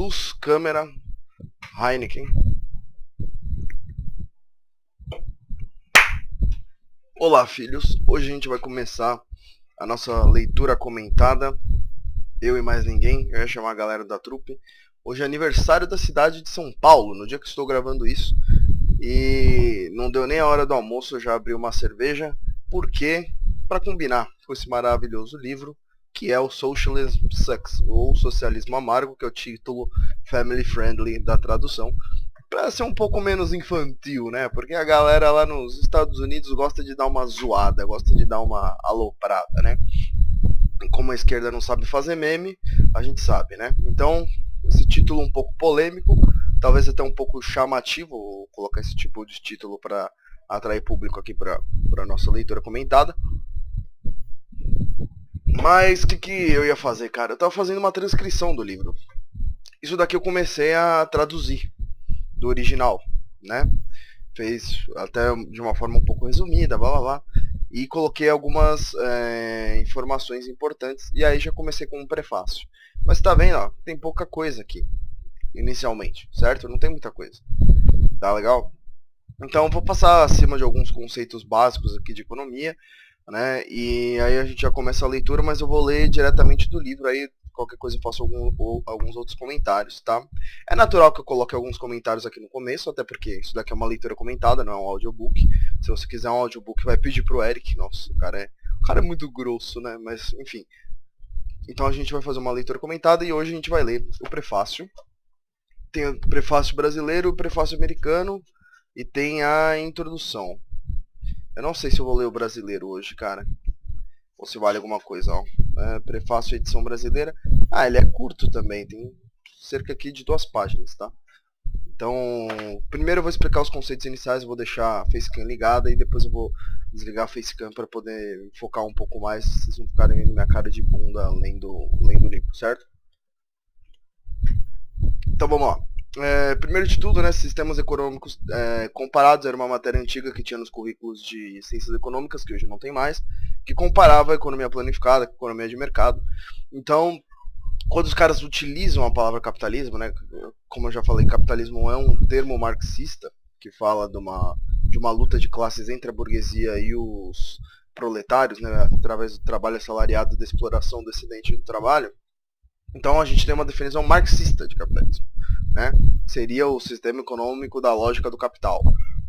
Luz, câmera, Heineken. Olá, filhos. Hoje a gente vai começar a nossa leitura comentada. Eu e mais ninguém. Eu ia chamar a galera da trupe. Hoje é aniversário da cidade de São Paulo, no dia que estou gravando isso. E não deu nem a hora do almoço, eu já abri uma cerveja. Por quê? Para combinar com esse maravilhoso livro, que é o Socialism Sucks, ou Socialismo Amargo, que é o título family friendly da tradução. Pra ser um pouco menos infantil, né? Porque a galera lá nos Estados Unidos gosta de dar uma zoada, gosta de dar uma aloprada, né? E como a esquerda não sabe fazer meme, a gente sabe, né? Então, esse título um pouco polêmico, talvez até um pouco chamativo, colocar esse tipo de título para atrair público aqui para nossa leitura comentada. Mas o que eu ia fazer, cara? Eu tava fazendo uma transcrição do livro. Isso daqui eu comecei a traduzir do original, né? Fez até de uma forma um pouco resumida, blá blá blá. E coloquei algumas informações importantes. E aí já comecei com um prefácio. Mas tá vendo, ó, tem pouca coisa aqui, inicialmente, certo? Não tem muita coisa. Tá legal? Então vou passar acima de alguns conceitos básicos aqui de economia, né? E aí a gente já começa a leitura, mas eu vou ler diretamente do livro, aí qualquer coisa eu faço alguns outros comentários, tá? É natural que eu coloque alguns comentários aqui no começo, até porque isso daqui é uma leitura comentada, não é um audiobook. Se você quiser um audiobook, vai pedir pro Eric. Nossa, o cara é muito grosso, né? Mas, enfim. Então a gente vai fazer uma leitura comentada e hoje a gente vai ler o prefácio. Tem o prefácio brasileiro, o prefácio americano e tem a introdução. Eu não sei se eu vou ler o brasileiro hoje, cara. Ou se vale alguma coisa, ó. Prefácio edição brasileira. Ah, ele é curto também, tem cerca aqui de 2 páginas, tá? Então, primeiro eu vou explicar os conceitos iniciais, eu vou deixar a facecam ligada e depois eu vou desligar a facecam para poder focar um pouco mais, vocês não ficarem vendo minha cara de bunda lendo o livro, certo? Então vamos lá. Primeiro de tudo, né, sistemas econômicos comparados era uma matéria antiga que tinha nos currículos de ciências econômicas, que hoje não tem mais, que comparava a economia planificada com a economia de mercado. Então, quando os caras utilizam a palavra capitalismo, né, como eu já falei, capitalismo é um termo marxista que fala de uma luta de classes entre a burguesia e os proletários, né, através do trabalho assalariado e da exploração do excedente do trabalho. Então a gente tem uma definição marxista de capitalismo, né? Seria o sistema econômico da lógica do capital.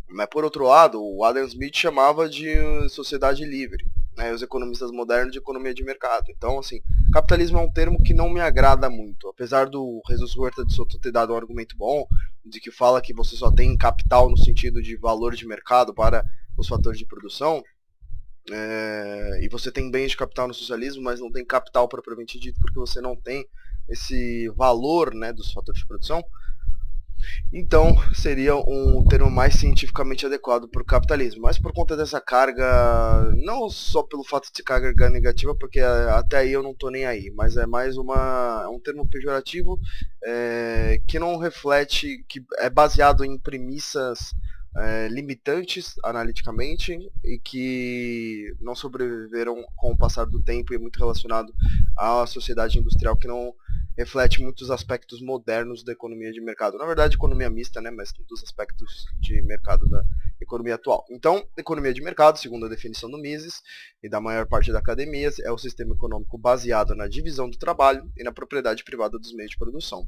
Mas por outro lado, o Adam Smith chamava de sociedade livre, né? Os economistas modernos de economia de mercado. Então, assim, capitalismo é um termo que não me agrada muito, apesar do Jesus Huerta de Soto ter dado um argumento bom, de que fala que você só tem capital no sentido de valor de mercado para os fatores de produção. E você tem bens de capital no socialismo, mas não tem capital propriamente dito, porque você não tem esse valor, né, dos fatores de produção. Então seria um termo mais cientificamente adequado para o capitalismo, mas por conta dessa carga, não só pelo fato de ser carga negativa, porque até aí eu não estou nem aí, mas é mais um termo pejorativo que não reflete, que é baseado em premissas limitantes analiticamente e que não sobreviveram com o passar do tempo e é muito relacionado à sociedade industrial que não reflete muitos aspectos modernos da economia de mercado. Na verdade, economia mista, né, mas dos aspectos de mercado da economia atual. Então, economia de mercado, segundo a definição do Mises e da maior parte da academia, é o sistema econômico baseado na divisão do trabalho e na propriedade privada dos meios de produção.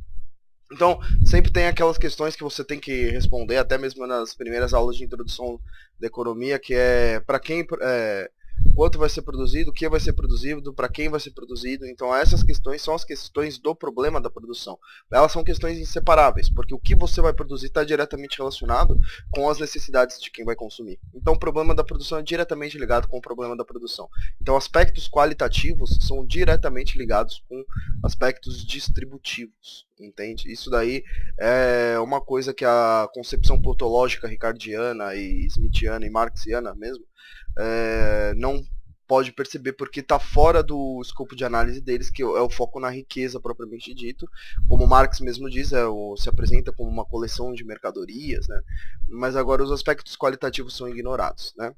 Então, sempre tem aquelas questões que você tem que responder, até mesmo nas primeiras aulas de introdução da economia, que é para quem, quanto vai ser produzido, o que vai ser produzido, para quem vai ser produzido. Então, essas questões são as questões do problema da produção. Elas são questões inseparáveis, porque o que você vai produzir está diretamente relacionado com as necessidades de quem vai consumir. Então, o problema da produção é diretamente ligado com o problema da produção. Então, aspectos qualitativos são diretamente ligados com aspectos distributivos, entende? Isso daí é uma coisa que a concepção plotológica ricardiana e smithiana e marxiana mesmo não pode perceber porque está fora do escopo de análise deles, que é o foco na riqueza propriamente dito, como Marx mesmo diz, se apresenta como uma coleção de mercadorias, né? Mas agora os aspectos qualitativos são ignorados, né?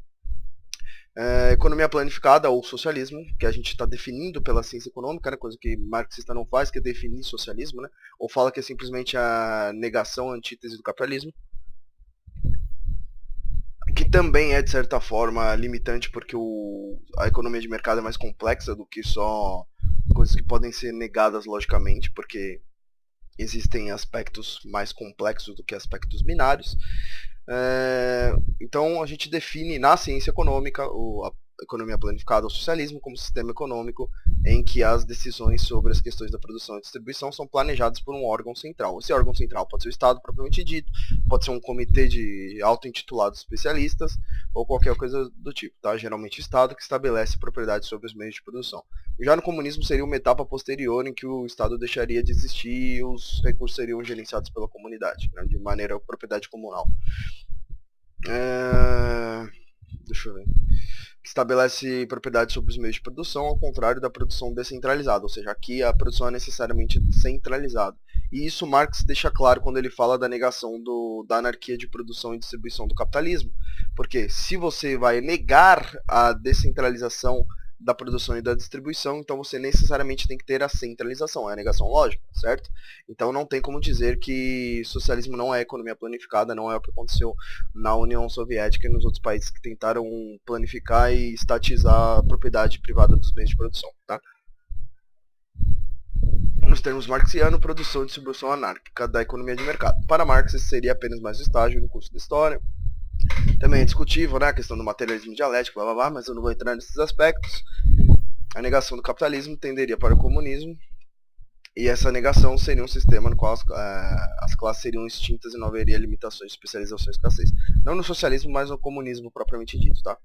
Economia planificada ou socialismo, que a gente está definindo pela ciência econômica, né, coisa que marxista não faz, que é definir socialismo, né, ou fala que é simplesmente a negação, a antítese do capitalismo, que também é, de certa forma, limitante, porque a economia de mercado é mais complexa do que só coisas que podem ser negadas logicamente, porque existem aspectos mais complexos do que aspectos binários. Então, a gente define na ciência econômica a economia planificada ou socialismo como sistema econômico em que as decisões sobre as questões da produção e distribuição são planejadas por um órgão central. Esse órgão central pode ser o Estado propriamente dito, pode ser um comitê de auto-intitulados especialistas ou qualquer coisa do tipo, tá? Geralmente o Estado que estabelece propriedade sobre os meios de produção. Já no comunismo seria uma etapa posterior em que o Estado deixaria de existir e os recursos seriam gerenciados pela comunidade, né, de maneira propriedade comunal. Deixa eu ver. Que estabelece propriedade sobre os meios de produção, ao contrário da produção descentralizada, ou seja, aqui a produção é necessariamente centralizada. E isso Marx deixa claro quando ele fala da negação da anarquia de produção e distribuição do capitalismo. Porque se você vai negar a descentralização da produção e da distribuição, então você necessariamente tem que ter a centralização, é a negação lógica, certo? Então não tem como dizer que socialismo não é economia planificada, não é o que aconteceu na União Soviética e nos outros países que tentaram planificar e estatizar a propriedade privada dos meios de produção, tá? Nos termos marxianos, produção e distribuição anárquica da economia de mercado. Para Marx, esse seria apenas mais um estágio no curso da história. Também é discutível, né, a questão do materialismo dialético, blá blá blá, mas eu não vou entrar nesses aspectos. A negação do capitalismo tenderia para o comunismo, e essa negação seria um sistema no qual as classes seriam extintas e não haveria limitações de especialização e escassez. Não no socialismo, mas no comunismo propriamente dito, tá?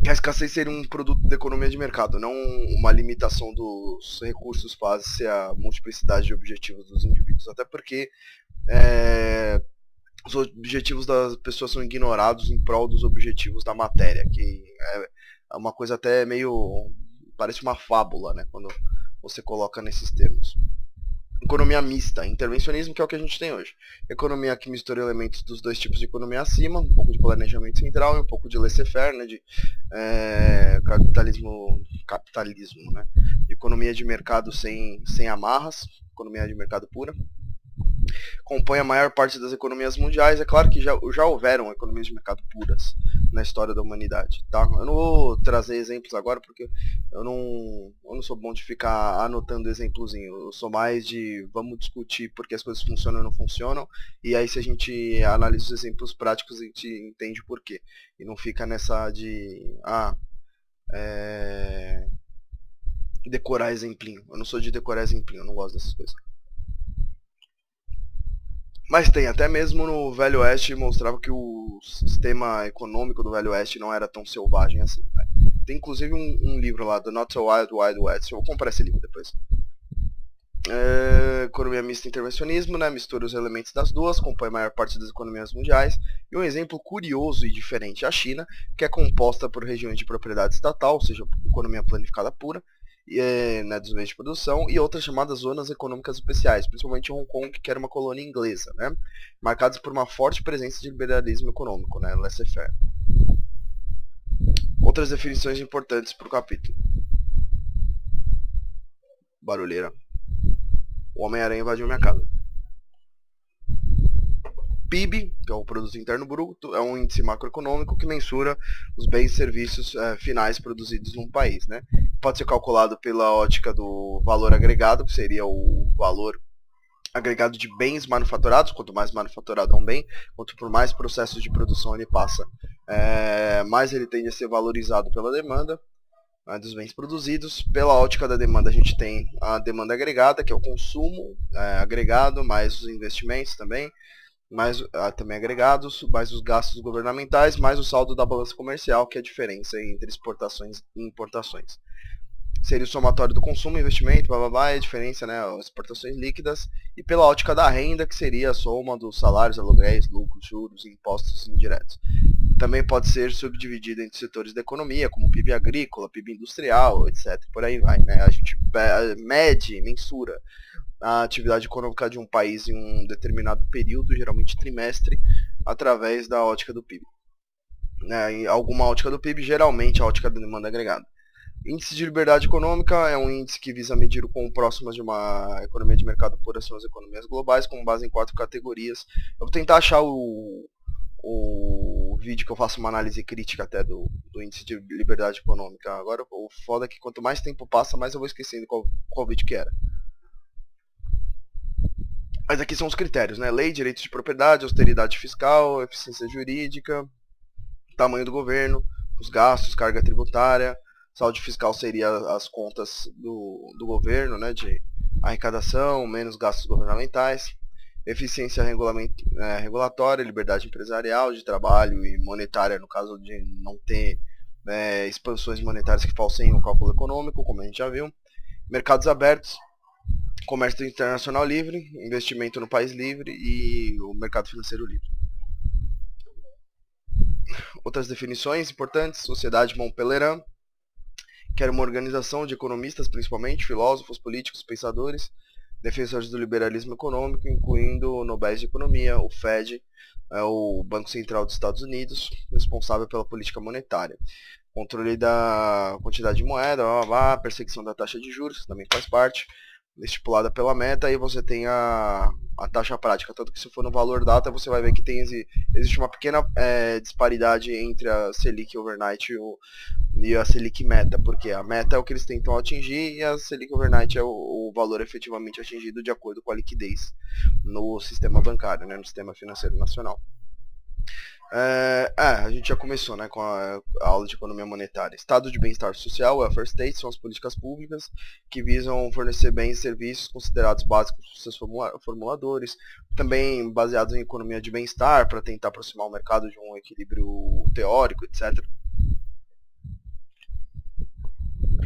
A escassez seria um produto da economia de mercado, não uma limitação dos recursos face à multiplicidade de objetivos dos indivíduos. Até porque os objetivos das pessoas são ignorados em prol dos objetivos da matéria, que é uma coisa até meio... parece uma fábula, né, quando você coloca nesses termos. Economia mista, intervencionismo, que é o que a gente tem hoje. Economia que mistura elementos dos dois tipos de economia acima, um pouco de planejamento central e um pouco de laissez-faire, né, de capitalismo, né, de economia de mercado sem amarras, economia de mercado pura. Compõe a maior parte das economias mundiais. É claro que já houveram economias de mercado puras na história da humanidade, tá? Eu não vou trazer exemplos agora porque eu não sou bom de ficar anotando exemplozinho. Eu sou mais de vamos discutir porque as coisas funcionam ou não funcionam, e aí se a gente analisa os exemplos práticos a gente entende por quê. E não fica nessa de decorar exemplinho. Eu não sou de decorar exemplinho, eu não gosto dessas coisas. Mas tem, até mesmo no Velho Oeste mostrava que o sistema econômico do Velho Oeste não era tão selvagem assim. Né? Tem inclusive um livro lá, The Not So Wild Wild West, eu vou comprar esse livro depois. Economia mista e intervencionismo, né? Mistura os elementos das duas, compõe a maior parte das economias mundiais. E um exemplo curioso e diferente é a China, que é composta por regiões de propriedade estatal, ou seja, economia planificada pura, né, dos meios de produção, e outras chamadas zonas econômicas especiais, principalmente Hong Kong, que era uma colônia inglesa, né, marcadas por uma forte presença de liberalismo econômico, né, laissez-faire. Outras definições importantes para o capítulo. Barulheira. O Homem-Aranha invadiu minha casa. PIB, que é o Produto Interno Bruto, é um índice macroeconômico que mensura os bens e serviços finais produzidos num país, né? Pode ser calculado pela ótica do valor agregado, que seria o valor agregado de bens manufaturados. Quanto mais manufaturado é um bem, quanto por mais processos de produção ele passa, mais ele tende a ser valorizado pela demanda, né, dos bens produzidos. Pela ótica da demanda a gente tem a demanda agregada, que é o consumo agregado, mais os investimentos também, mais também agregados, mais os gastos governamentais, mais o saldo da balança comercial, que é a diferença entre exportações e importações. Seria o somatório do consumo, investimento, blá blá blá, e a diferença, né, as exportações líquidas. E pela ótica da renda, que seria a soma dos salários, aluguéis, lucros, juros e impostos indiretos. Também pode ser subdividido entre setores da economia, como PIB agrícola, PIB industrial, etc. Por aí vai, né? A gente mede, mensura a atividade econômica de um país em um determinado período, geralmente trimestre, através da ótica do PIB. né, em alguma ótica do PIB, geralmente a ótica da demanda agregada. Índice de liberdade econômica é um índice que visa medir o quão próximas de uma economia de mercado puras são as economias globais, com base em 4 categorias. Eu vou tentar achar o vídeo que eu faço uma análise crítica até do índice de liberdade econômica. Agora, o foda é que quanto mais tempo passa, mais eu vou esquecendo qual vídeo que era. Mas aqui são os critérios, né? Lei, direitos de propriedade, austeridade fiscal, eficiência jurídica, tamanho do governo, os gastos, carga tributária. Saúde fiscal seria as contas do governo, né, de arrecadação, menos gastos governamentais. Eficiência regulatória, liberdade empresarial, de trabalho e monetária, no caso de não ter expansões monetárias que falseiem o cálculo econômico, como a gente já viu. Mercados abertos, comércio internacional livre, investimento no país livre e o mercado financeiro livre. Outras definições importantes: Sociedade Montpellier, que era uma organização de economistas, principalmente, filósofos, políticos, pensadores, defensores do liberalismo econômico, incluindo Nobéis de Economia, o Fed, o Banco Central dos Estados Unidos, responsável pela política monetária. Controle da quantidade de moeda, perseguição da taxa de juros, que também faz parte, estipulada pela meta, e você tem a taxa prática, tanto que se for no valor data, você vai ver que existe uma pequena disparidade entre a Selic Overnight e a Selic Meta, porque a meta é o que eles tentam atingir e a Selic Overnight é o valor efetivamente atingido de acordo com a liquidez no sistema bancário, né, no sistema financeiro nacional. A gente já começou, né, com a aula de economia monetária. Estado de bem-estar social, welfare state, são as políticas públicas que visam fornecer bens e serviços considerados básicos por seus formuladores, também baseados em economia de bem-estar, para tentar aproximar o mercado de um equilíbrio teórico, etc.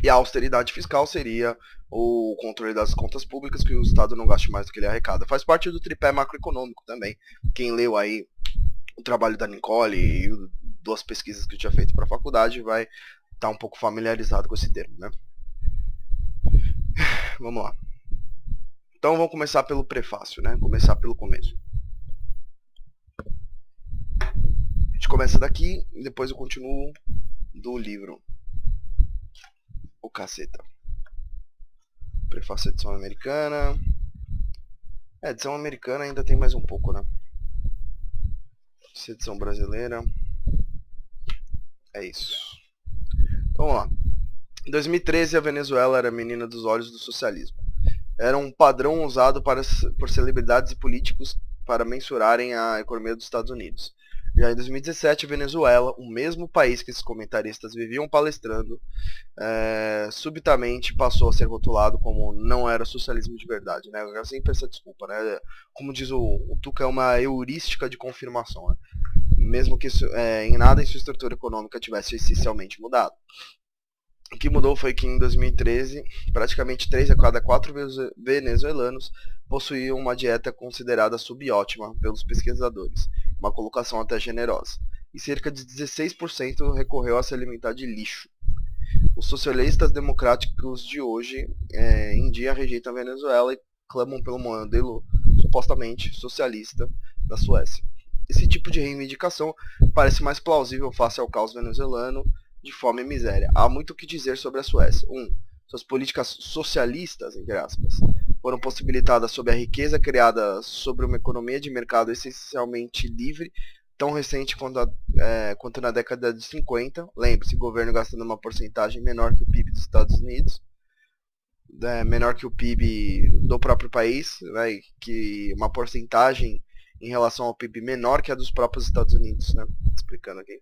E a austeridade fiscal seria o controle das contas públicas, que o Estado não gaste mais do que ele arrecada. Faz parte do tripé macroeconômico também. Quem leu aí o trabalho da Nicole e duas pesquisas que eu tinha feito para a faculdade vai estar um pouco familiarizado com esse termo, né? Vamos lá. Então vamos começar pelo prefácio, né? Começar pelo começo. A gente começa daqui e depois eu continuo do livro. O caceta. Prefácio edição americana. Edição americana ainda tem mais um pouco, né? Edição brasileira. É isso. Então vamos lá. Em 2013, a Venezuela era a menina dos olhos do socialismo. Era um padrão usado por celebridades e políticos para mensurarem a economia dos Estados Unidos. Já em 2017, a Venezuela, o mesmo país que esses comentaristas viviam palestrando, subitamente passou a ser rotulado como não era socialismo de verdade, né? Eu sempre essa desculpa, né? Como diz o Tuca, é uma heurística de confirmação, né? Mesmo que em nada em sua estrutura econômica tivesse essencialmente mudado. O que mudou foi que em 2013, praticamente 3 a cada 4 venezuelanos possuíam uma dieta considerada subótima pelos pesquisadores, uma colocação até generosa, e cerca de 16% recorreu a se alimentar de lixo. Os socialistas democráticos de hoje em dia rejeitam a Venezuela e clamam pelo modelo supostamente socialista da Suécia. Esse tipo de reivindicação parece mais plausível face ao caos venezuelano de fome e miséria. Há muito o que dizer sobre a Suécia. 1. Suas políticas socialistas, entre aspas, foram possibilitadas sob a riqueza criada sobre uma economia de mercado essencialmente livre, tão recente quanto na década de 50. Lembre-se, governo gastando uma porcentagem menor que o PIB dos Estados Unidos, menor que o PIB do próprio país, né, que uma porcentagem em relação ao PIB menor que a dos próprios Estados Unidos, né? Explicando aqui.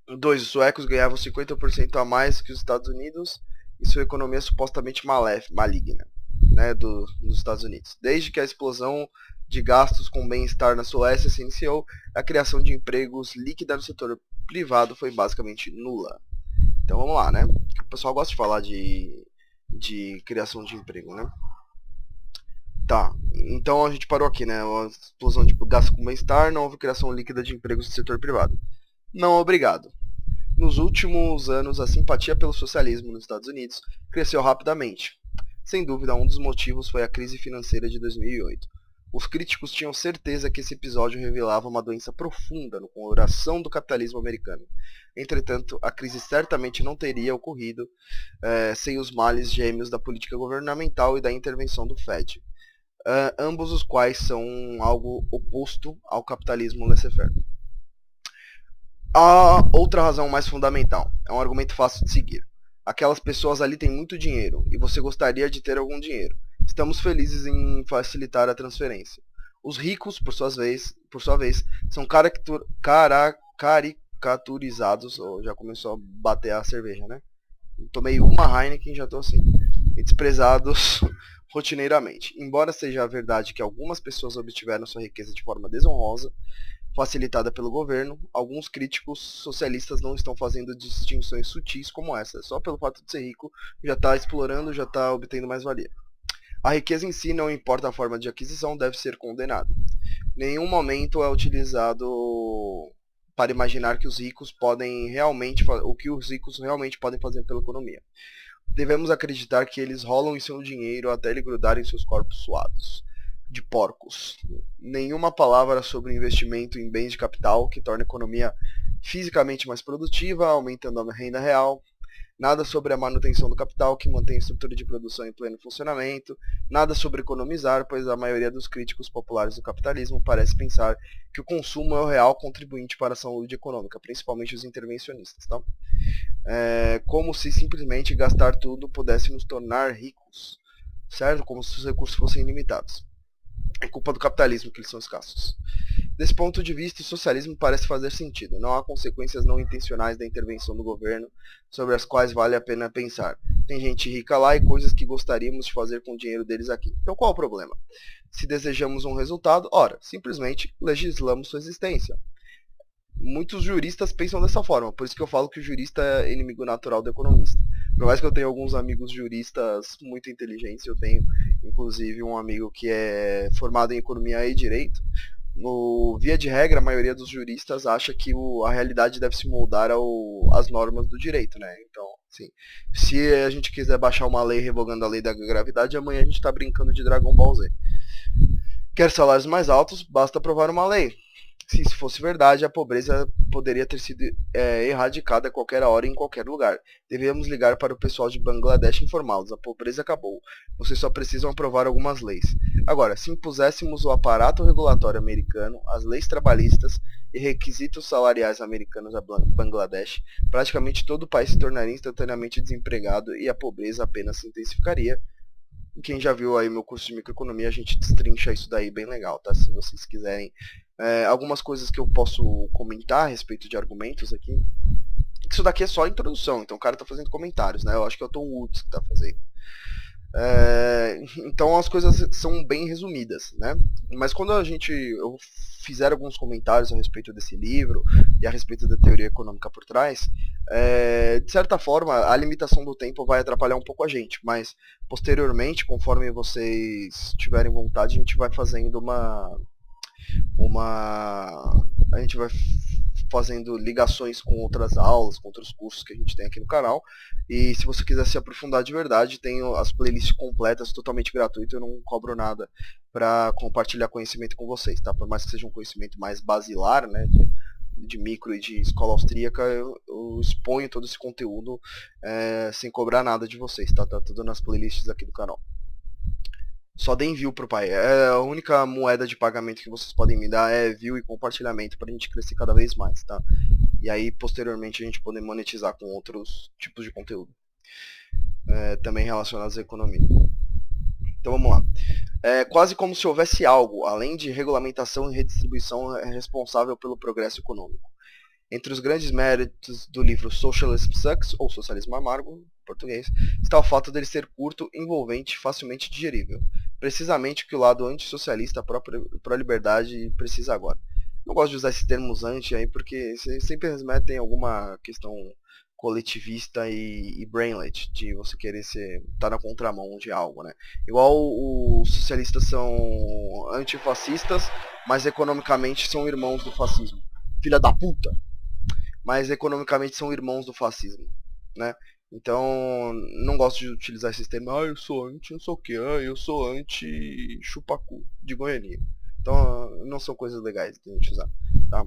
2. Os suecos ganhavam 50% a mais que os Estados Unidos e sua economia é supostamente maligna, né, dos Estados Unidos. Desde que a explosão de gastos com bem-estar na Suécia se iniciou, a criação de empregos líquida no setor privado foi basicamente nula. Então vamos lá, né? O pessoal gosta de falar de criação de emprego, né? Tá, então a gente parou aqui, né? A explosão de gasto com bem-estar, não houve criação líquida de empregos no setor privado. Não, obrigado. Nos últimos anos, a simpatia pelo socialismo nos Estados Unidos cresceu rapidamente. Sem dúvida, um dos motivos foi a crise financeira de 2008. Os críticos tinham certeza que esse episódio revelava uma doença profunda no coração do capitalismo americano. Entretanto, a crise certamente não teria ocorrido sem os males gêmeos da política governamental e da intervenção do Fed, ambos os quais são algo oposto ao capitalismo laissez-faire. A outra razão mais fundamental é um argumento fácil de seguir. Aquelas pessoas ali têm muito dinheiro e você gostaria de ter algum dinheiro. Estamos felizes em facilitar a transferência. Os ricos, por sua vez são caricaturizados. Oh, já começou a bater a cerveja, né? Tomei uma Heineken e já estou assim. E desprezados rotineiramente. Embora seja a verdade que algumas pessoas obtiveram sua riqueza de forma desonrosa, facilitada pelo governo, alguns críticos socialistas não estão fazendo distinções sutis como essa. Só pelo fato de ser rico, já está explorando, já está obtendo mais valia. A riqueza em si, não importa a forma de aquisição, deve ser condenada. Nenhum momento é utilizado para imaginar que os ricos podem realmente o que os ricos realmente podem fazer pela economia. Devemos acreditar que eles rolam em seu dinheiro até ele grudar em seus corpos suados de porcos. Nenhuma palavra sobre investimento em bens de capital que torna a economia fisicamente mais produtiva, aumentando a renda real. Nada sobre a manutenção do capital, que mantém a estrutura de produção em pleno funcionamento. Nada sobre economizar, pois a maioria dos críticos populares do capitalismo parece pensar que o consumo é o real contribuinte para a saúde econômica, principalmente os intervencionistas. Tá? Como se simplesmente gastar tudo pudesse nos tornar ricos, certo? Como se os recursos fossem ilimitados. É culpa do capitalismo que eles são escassos. Desse ponto de vista, o socialismo parece fazer sentido. Não há consequências não intencionais da intervenção do governo sobre as quais vale a pena pensar. Tem gente rica lá e coisas que gostaríamos de fazer com o dinheiro deles aqui. Então qual é o problema? Se desejamos um resultado, ora, simplesmente legislamos sua existência. Muitos juristas pensam dessa forma, por isso que eu falo que o jurista é inimigo natural do economista. Por mais que eu tenha alguns amigos juristas muito inteligentes, eu tenho inclusive um amigo que é formado em economia e direito. Via de regra, a maioria dos juristas acha que a realidade deve se moldar às normas do direito, né? Então, assim, se a gente quiser baixar uma lei revogando a lei da gravidade, amanhã a gente está brincando de Dragon Ball Z. Quer salários mais altos, basta aprovar uma lei. Se isso fosse verdade, a pobreza poderia ter sido erradicada a qualquer hora e em qualquer lugar. Devemos ligar para o pessoal de Bangladesh e informá-los. A pobreza acabou. Vocês só precisam aprovar algumas leis. Agora, se impuséssemos o aparato regulatório americano, as leis trabalhistas e requisitos salariais americanos a Bangladesh, praticamente todo o país se tornaria instantaneamente desempregado e a pobreza apenas se intensificaria. Quem já viu aí meu curso de microeconomia, a gente destrincha isso daí bem legal, tá? Se vocês quiserem. Algumas coisas que eu posso comentar a respeito de argumentos aqui. Isso daqui é só a introdução, então o cara tá fazendo comentários, né? Eu acho que é o Tom Woods que tá fazendo. Então as coisas são bem resumidas, né? Mas quando eu fizer alguns comentários a respeito desse livro e a respeito da teoria econômica por trás, de certa forma a limitação do tempo vai atrapalhar um pouco a gente, mas posteriormente, conforme vocês tiverem vontade, a gente vai fazendo a gente vai fazendo ligações com outras aulas, com outros cursos que a gente tem aqui no canal. E se você quiser se aprofundar de verdade, tem as playlists completas, totalmente gratuito, eu não cobro nada para compartilhar conhecimento com vocês, tá? Por mais que seja um conhecimento mais basilar, né, de micro e de escola austríaca, eu exponho todo esse conteúdo sem cobrar nada de vocês, tá? Tá tudo nas playlists aqui do canal. Só deem view pro pai. A única moeda de pagamento que vocês podem me dar é view e compartilhamento pra gente crescer cada vez mais, tá? E aí, posteriormente, a gente poder monetizar com outros tipos de conteúdo. Também relacionados à economia. Então vamos lá. Quase como se houvesse algo, além de regulamentação e redistribuição, responsável pelo progresso econômico. Entre os grandes méritos do livro Socialism Sucks, ou Socialismo Amargo, em português, está o fato dele ser curto, envolvente e facilmente digerível. Precisamente o que o lado antissocialista, pró-liberdade, precisa agora. Não gosto de usar esses termos anti aí, porque sempre remetem a alguma questão coletivista e brainlet, de você querer estar na contramão de algo, né? Igual os socialistas são antifascistas, mas economicamente são irmãos do fascismo. Filha da puta! Mas economicamente são irmãos do fascismo, né? Então, não gosto de utilizar esse termo, eu sou anti não sei o que, eu sou anti chupacu de Goiânia. Então, não são coisas legais de a gente usar, tá?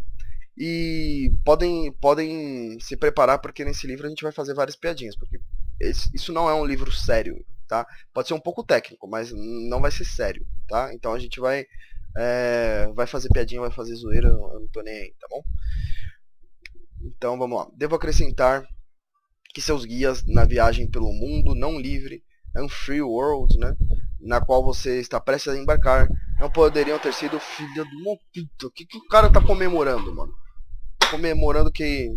E podem se preparar porque nesse livro a gente vai fazer várias piadinhas, porque isso não é um livro sério, tá? Pode ser um pouco técnico, mas não vai ser sério, tá? Então a gente vai fazer piadinha, vai fazer zoeira, eu não tô nem aí, tá bom? Então vamos lá. Devo acrescentar que seus guias na viagem pelo mundo não livre, Unfree World, né, na qual você está prestes a embarcar, não poderiam ter sido filha de uma puta. O que o cara tá comemorando, mano? Comemorando que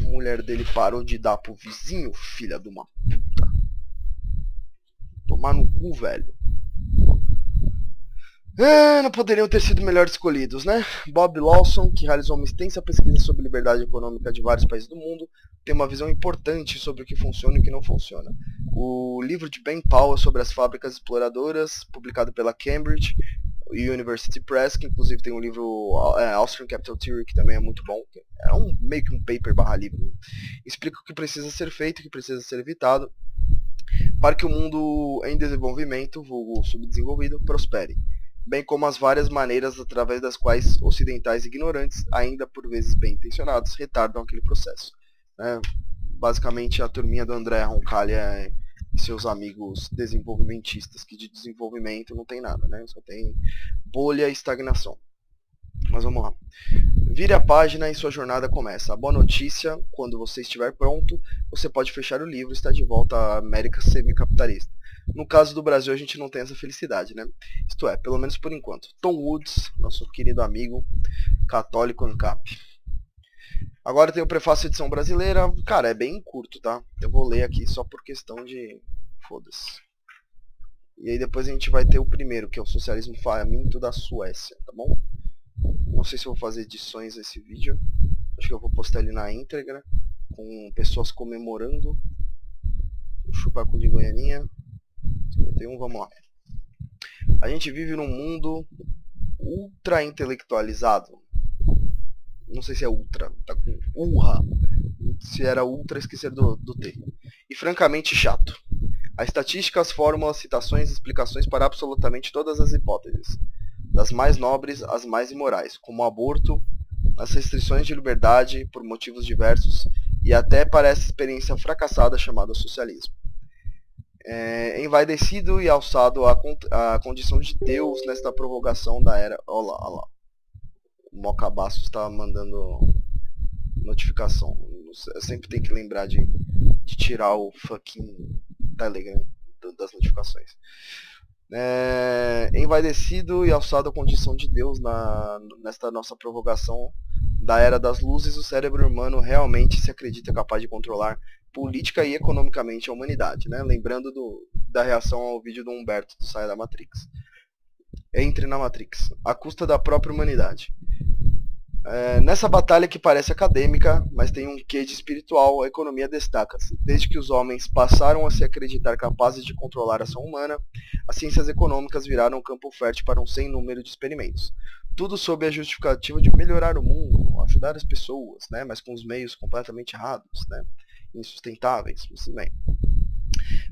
a mulher dele parou de dar pro vizinho, filha de uma puta. Tomar no cu, velho. Não poderiam ter sido melhor escolhidos, né? Bob Lawson, que realizou uma extensa pesquisa sobre liberdade econômica de vários países do mundo, tem uma visão importante sobre o que funciona e o que não funciona. O livro de Ben Powell sobre as fábricas exploradoras, publicado pela Cambridge University Press, que inclusive tem um livro Austrian Capital Theory, que também é muito bom. É meio que um paper barra livro. Explica o que precisa ser feito, o que precisa ser evitado, para que o mundo em desenvolvimento, vulgo subdesenvolvido, prospere, bem como as várias maneiras através das quais ocidentais ignorantes, ainda por vezes bem intencionados, retardam aquele processo. Basicamente a turminha do André Roncalha e seus amigos desenvolvimentistas, que de desenvolvimento não tem nada, né? Só tem bolha e estagnação. Mas vamos lá. Vire a página e sua jornada começa. A boa notícia, quando você estiver pronto, você pode fechar o livro e estar de volta à América semicapitalista. No caso do Brasil, a gente não tem essa felicidade, né? Isto é, pelo menos por enquanto. Tom Woods, nosso querido amigo, católico ANCAP. Agora tem o prefácio edição brasileira. Cara, é bem curto, tá? Eu vou ler aqui só por questão de... foda-se. E aí depois a gente vai ter o primeiro, que é o Socialismo Faminto da Suécia, tá bom? Não sei se eu vou fazer edições nesse vídeo. Acho que eu vou postar ele na íntegra, com pessoas comemorando o chupacu de Goianinha. 51, vamos lá. A gente vive num mundo ultra intelectualizado. Não sei se é ultra, tá com urra. Se era ultra, esquecer do T. E francamente chato. Há estatísticas, fórmulas, citações e explicações para absolutamente todas as hipóteses, das mais nobres às mais imorais, como o aborto, as restrições de liberdade por motivos diversos e até para essa experiência fracassada chamada socialismo. Envaidecido e alçado à condição de Deus nesta provocação da era... Olha lá, olha lá. O Mocabaço está mandando notificação. Eu sempre tenho que lembrar de tirar o fucking Telegram das notificações. Envaidecido e alçado à condição de Deus nesta nossa provocação da era das luzes, o cérebro humano realmente se acredita capaz de controlar política e economicamente a humanidade, né? Lembrando da reação ao vídeo do Humberto do Saia da Matrix. Entre na Matrix, à custa da própria humanidade. Nessa batalha que parece acadêmica, mas tem um quê de espiritual, a economia destaca-se. Desde que os homens passaram a se acreditar capazes de controlar a ação humana, as ciências econômicas viraram um campo fértil para um sem número de experimentos. Tudo sob a justificativa de melhorar o mundo, ajudar as pessoas, né, mas com os meios completamente errados, né, insustentáveis, isso bem.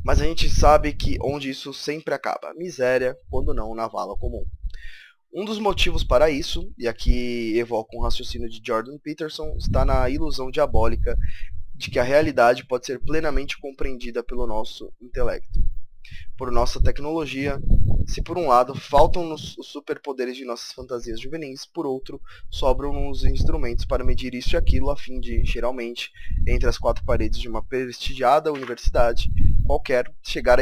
Mas a gente sabe que onde isso sempre acaba, miséria, quando não na vala comum. Um dos motivos para isso, e aqui evoco um raciocínio de Jordan Peterson, está na ilusão diabólica de que a realidade pode ser plenamente compreendida pelo nosso intelecto, por nossa tecnologia. Se por um lado faltam-nos os superpoderes de nossas fantasias juvenis, por outro, sobram-nos instrumentos para medir isso e aquilo a fim de, geralmente, entre as quatro paredes de uma prestigiada universidade qualquer, chegar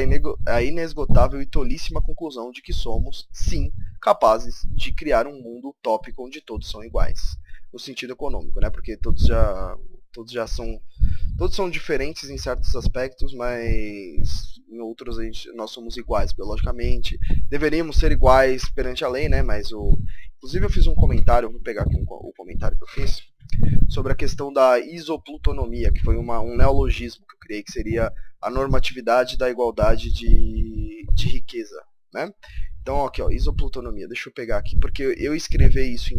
à inesgotável e tolíssima conclusão de que somos, sim, capazes de criar um mundo utópico onde todos são iguais, no sentido econômico, né? Porque todos são diferentes em certos aspectos, mas em outros nós somos iguais biologicamente. Deveríamos ser iguais perante a lei, né? Mas inclusive eu fiz um comentário, vou pegar aqui o comentário que eu fiz, sobre a questão da isoplutonomia, que foi um neologismo que eu criei, que seria a normatividade da igualdade de riqueza, né? Então, aqui, ó, isoplutonomia. Deixa eu pegar aqui, porque eu escrevi isso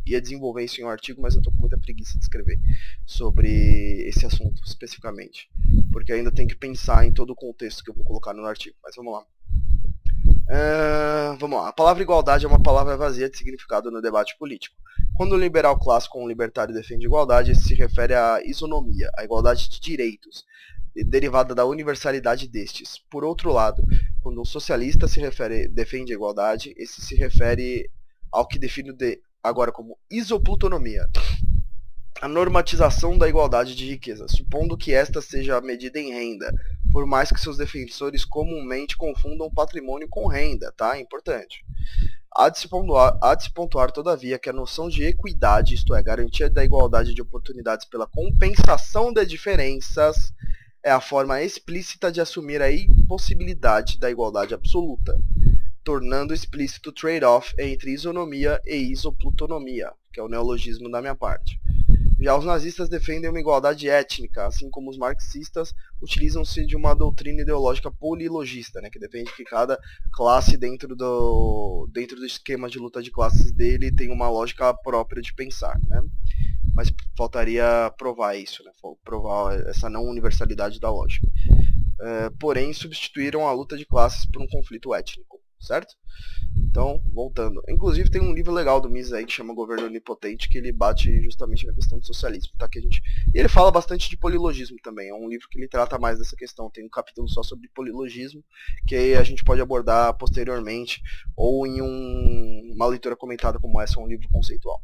ia desenvolver isso em um artigo, mas eu tô com muita preguiça de escrever sobre esse assunto especificamente, porque ainda tem que pensar em todo o contexto que eu vou colocar no artigo, mas vamos lá. Vamos lá. A palavra igualdade é uma palavra vazia de significado no debate político. Quando o liberal clássico ou um libertário defende igualdade, isso se refere à isonomia, a igualdade de direitos, derivada da universalidade destes. Por outro lado, quando um socialista defende a igualdade, esse se refere ao que define agora como isoplutonomia, a normatização da igualdade de riqueza, supondo que esta seja medida em renda, por mais que seus defensores comumente confundam patrimônio com renda, tá? Importante. Há de se pontuar, todavia, que a noção de equidade, isto é, garantia da igualdade de oportunidades pela compensação de diferenças, é a forma explícita de assumir a impossibilidade da igualdade absoluta, tornando explícito o trade-off entre isonomia e isoplutonomia, que é o neologismo da minha parte. Já os nazistas defendem uma igualdade étnica, assim como os marxistas utilizam-se de uma doutrina ideológica polilogista, né, que defende que cada classe dentro do esquema de luta de classes dele tem uma lógica própria de pensar, né? Mas faltaria provar isso, né? Provar essa não universalidade da lógica. Porém, substituíram a luta de classes por um conflito étnico, certo? Então, voltando. Inclusive tem um livro legal do Mises aí que chama Governo Onipotente, que ele bate justamente na questão do socialismo, tá? E ele fala bastante de polilogismo também. É um livro que ele trata mais dessa questão. Tem um capítulo só sobre polilogismo, que aí a gente pode abordar posteriormente, ou em uma leitura comentada como essa, um livro conceitual.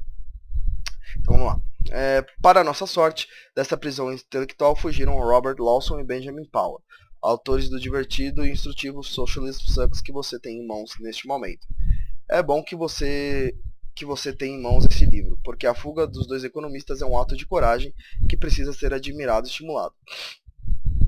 Então vamos lá. Para nossa sorte, dessa prisão intelectual fugiram Robert Lawson e Benjamin Powell, autores do divertido e instrutivo Socialism Sucks que você tem em mãos neste momento. É bom que você tem em mãos esse livro, porque a fuga dos dois economistas é um ato de coragem que precisa ser admirado e estimulado.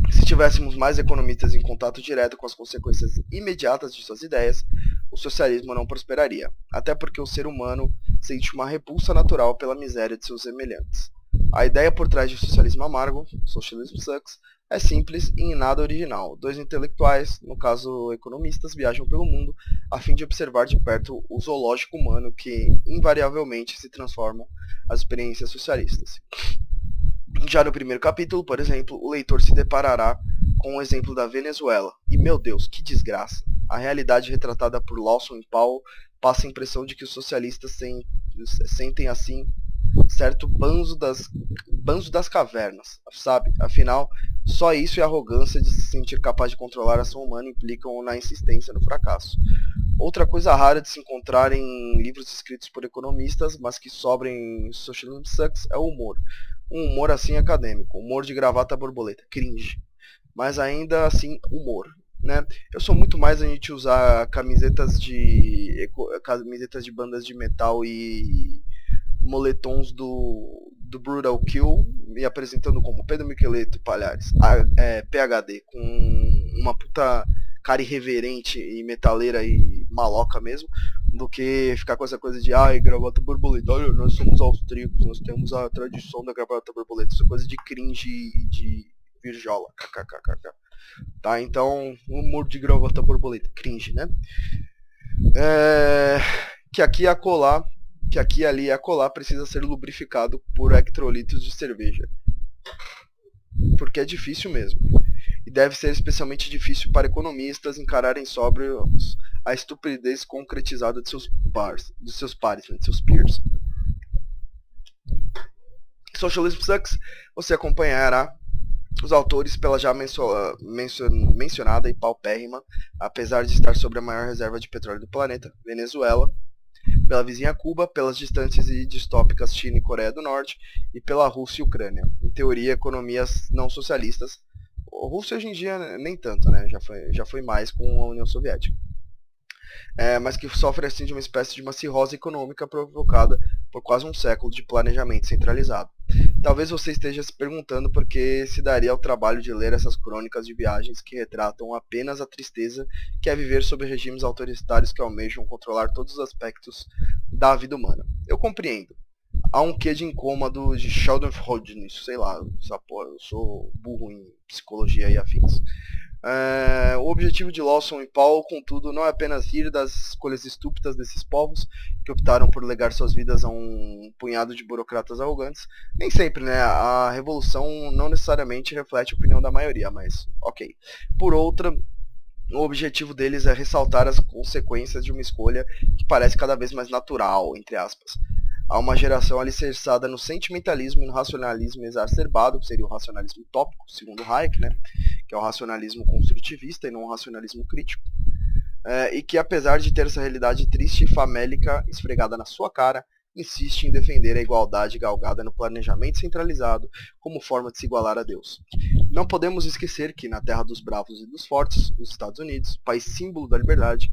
Se tivéssemos mais economistas em contato direto com as consequências imediatas de suas ideias, o socialismo não prosperaria, até porque o ser humano sente uma repulsa natural pela miséria de seus semelhantes. A ideia por trás de socialismo amargo, Socialism Sucks, é simples e em nada original. Dois intelectuais, no caso economistas, viajam pelo mundo a fim de observar de perto o zoológico humano que invariavelmente se transformam as experiências socialistas. Já no primeiro capítulo, por exemplo, o leitor se deparará com o exemplo da Venezuela. E, meu Deus, que desgraça! A realidade retratada por Lawson e Powell passa a impressão de que os socialistas sentem assim certo banzo das cavernas, sabe? Afinal, só isso e a arrogância de se sentir capaz de controlar a ação humana implicam na insistência no fracasso. Outra coisa rara de se encontrar em livros escritos por economistas, mas que sobra em Socialism Sucks, é o humor. Um humor assim acadêmico, humor de gravata borboleta, cringe. Mas ainda assim, humor. Né? Eu sou muito mais a gente usar camisetas de bandas de metal e moletons do Brutal Kill, me apresentando como Pedro Miqueleto Palhares, PHD, com uma puta cara irreverente e metaleira e maloca mesmo, do que ficar com essa coisa de gravata borboleta, olha, nós somos austríacos, nós temos a tradição da gravata borboleta, isso é coisa de cringe e de virjola, kkkk. Tá, então, humor de gravata borboleta, cringe, né? Que aqui e ali e acolá precisa ser lubrificado por hectolitros de cerveja. Porque é difícil mesmo. E deve ser especialmente difícil para economistas encararem sóbrios a estupidez concretizada de seus pares, de seus peers. Socialism Sucks, você acompanhará os autores pela já mencionada e paupérrima, apesar de estar sobre a maior reserva de petróleo do planeta, Venezuela, pela vizinha Cuba, pelas distantes e distópicas China e Coreia do Norte, e pela Rússia e Ucrânia. Em teoria, economias não socialistas. A Rússia hoje em dia nem tanto, né? Já foi mais com a União Soviética. Mas que sofre assim de uma espécie de uma cirrose econômica provocada por quase um século de planejamento centralizado. Talvez você esteja se perguntando por que se daria ao trabalho de ler essas crônicas de viagens que retratam apenas a tristeza que é viver sob regimes autoritários que almejam controlar todos os aspectos da vida humana. Eu compreendo. Há um quê de incômodo de Schadenfreude nisso, sei lá, eu sou burro em psicologia e afins. objetivo de Lawson e Paul, contudo, não é apenas rir das escolhas estúpidas desses povos que optaram por legar suas vidas a um punhado de burocratas arrogantes. Nem sempre, né? A revolução não necessariamente reflete a opinião da maioria, mas ok. Por outra, o objetivo deles é ressaltar as consequências de uma escolha que parece cada vez mais natural, entre aspas. Há uma geração alicerçada no sentimentalismo e no racionalismo exacerbado, que seria o racionalismo utópico, segundo Hayek, né? Que é o racionalismo construtivista e não o racionalismo crítico. E que, apesar de ter essa realidade triste e famélica esfregada na sua cara, insiste em defender a igualdade galgada no planejamento centralizado como forma de se igualar a Deus. Não podemos esquecer que, na terra dos bravos e dos fortes, os Estados Unidos, país símbolo da liberdade,